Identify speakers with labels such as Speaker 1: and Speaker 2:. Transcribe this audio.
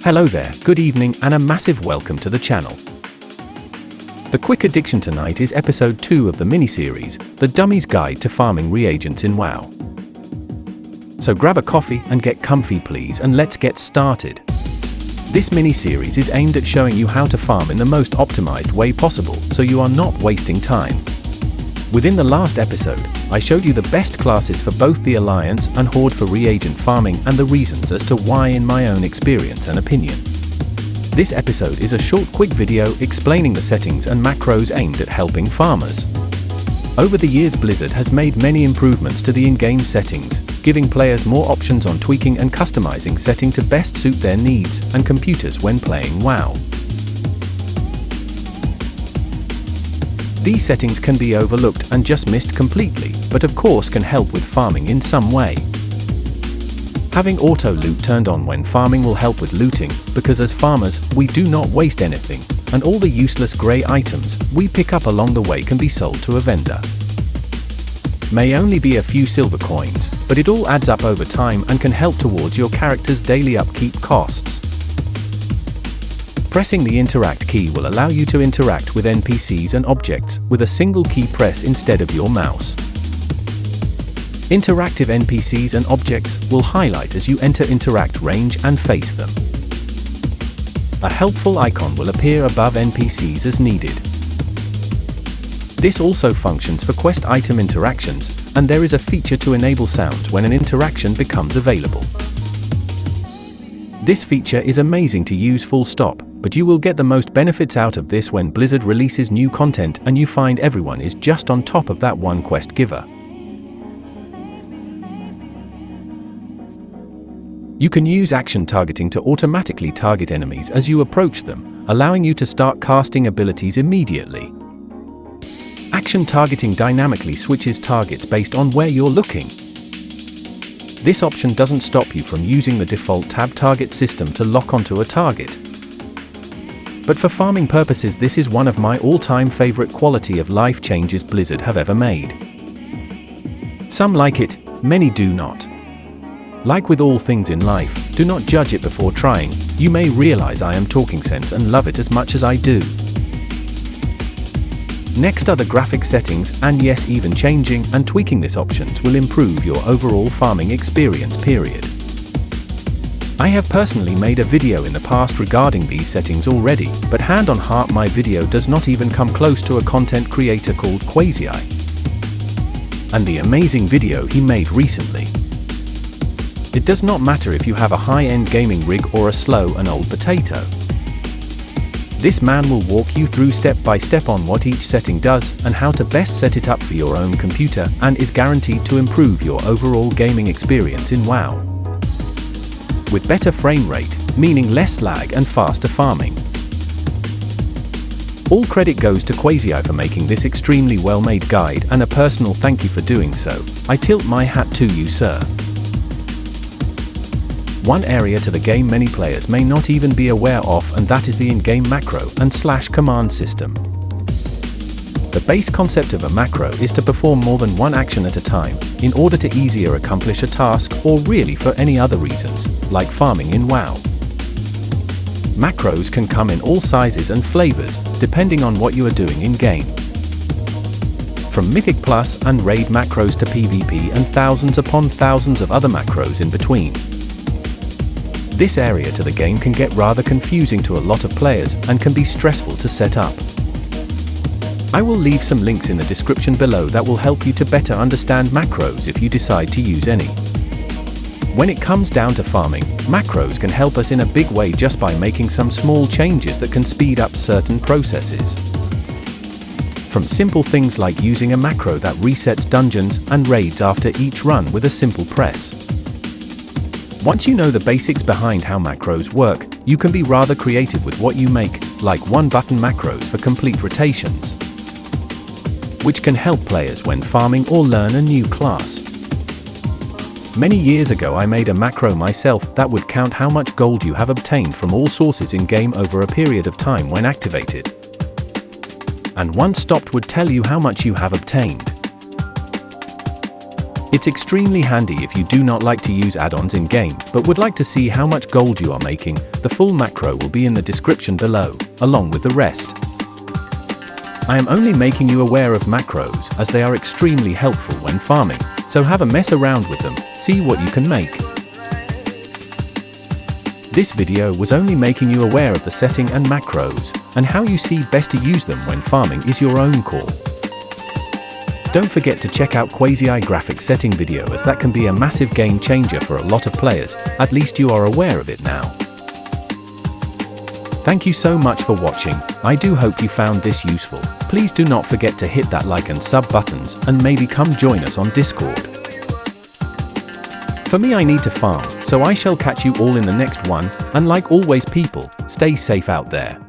Speaker 1: Hello there, good evening, and a massive welcome to the channel. The quick addiction tonight is episode 2 of the mini-series, The Dummies Guide to Farming Reagents in WoW. So grab a coffee and get comfy please, and let's get started. This mini-series is aimed at showing you how to farm in the most optimized way possible, so you are not wasting time. Within the last episode, I showed you the best classes for both the Alliance and Horde for reagent farming and the reasons as to why in my own experience and opinion. This episode is a short quick video explaining the settings and macros aimed at helping farmers. Over the years, Blizzard has made many improvements to the in-game settings, giving players more options on tweaking and customizing setting to best suit their needs and computers when playing WoW. These settings can be overlooked and just missed completely, but of course can help with farming in some way. Having auto loot turned on when farming will help with looting, because as farmers, we do not waste anything, and all the useless grey items we pick up along the way can be sold to a vendor. May only be a few silver coins, but it all adds up over time and can help towards your character's daily upkeep costs. Pressing the interact key will allow you to interact with NPCs and objects with a single key press instead of your mouse. Interactive NPCs and objects will highlight as you enter interact range and face them. A helpful icon will appear above NPCs as needed. This also functions for quest item interactions, and there is a feature to enable sounds when an interaction becomes available. This feature is amazing to use full stop, but you will get the most benefits out of this when Blizzard releases new content and you find everyone is just on top of that one quest giver. You can use action targeting to automatically target enemies as you approach them, allowing you to start casting abilities immediately. Action targeting dynamically switches targets based on where you're looking. This option doesn't stop you from using the default tab target system to lock onto a target. But for farming purposes, this is one of my all-time favorite quality of life changes Blizzard have ever made. Some like it, many do not. Like with all things in life, do not judge it before trying. You may realize I am talking sense and love it as much as I do. Next are the graphic settings, and yes, even changing and tweaking these options will improve your overall farming experience period. I have personally made a video in the past regarding these settings already, but hand on heart, my video does not even come close to a content creator called Quasi and the amazing video he made recently. It does not matter if you have a high-end gaming rig or a slow and old potato. This man will walk you through step by step on what each setting does and how to best set it up for your own computer, and is guaranteed to improve your overall gaming experience in WoW. With better frame rate, meaning less lag and faster farming. All credit goes to Quasi for making this extremely well-made guide, and a personal thank you for doing so. I tilt my hat to you, sir. One area to the game many players may not even be aware of, and that is the in-game macro and / command system. The base concept of a macro is to perform more than one action at a time, in order to easier accomplish a task, or really for any other reasons, like farming in WoW. Macros can come in all sizes and flavors, depending on what you are doing in-game. From Mythic Plus and Raid macros to PvP and thousands upon thousands of other macros in between. This area to the game can get rather confusing to a lot of players and can be stressful to set up. I will leave some links in the description below that will help you to better understand macros if you decide to use any. When it comes down to farming, macros can help us in a big way just by making some small changes that can speed up certain processes. From simple things like using a macro that resets dungeons and raids after each run with a simple press. Once you know the basics behind how macros work, you can be rather creative with what you make, like one-button macros for complete rotations, which can help players when farming or learn a new class. Many years ago I made a macro myself that would count how much gold you have obtained from all sources in-game over a period of time when activated. And once stopped would tell you how much you have obtained. It's extremely handy if you do not like to use add-ons in-game, but would like to see how much gold you are making. The full macro will be in the description below, along with the rest. I am only making you aware of macros as they are extremely helpful when farming, so have a mess around with them, see what you can make. This video was only making you aware of the setting and macros, and how you see best to use them when farming is your own call. Don't forget to check out Quasi graphic setting video, as that can be a massive game changer for a lot of players. At least you are aware of it now. Thank you so much for watching. I do hope you found this useful. Please do not forget to hit that like and sub buttons, and maybe come join us on Discord. For me, I need to farm, so I shall catch you all in the next one, and like always people, stay safe out there.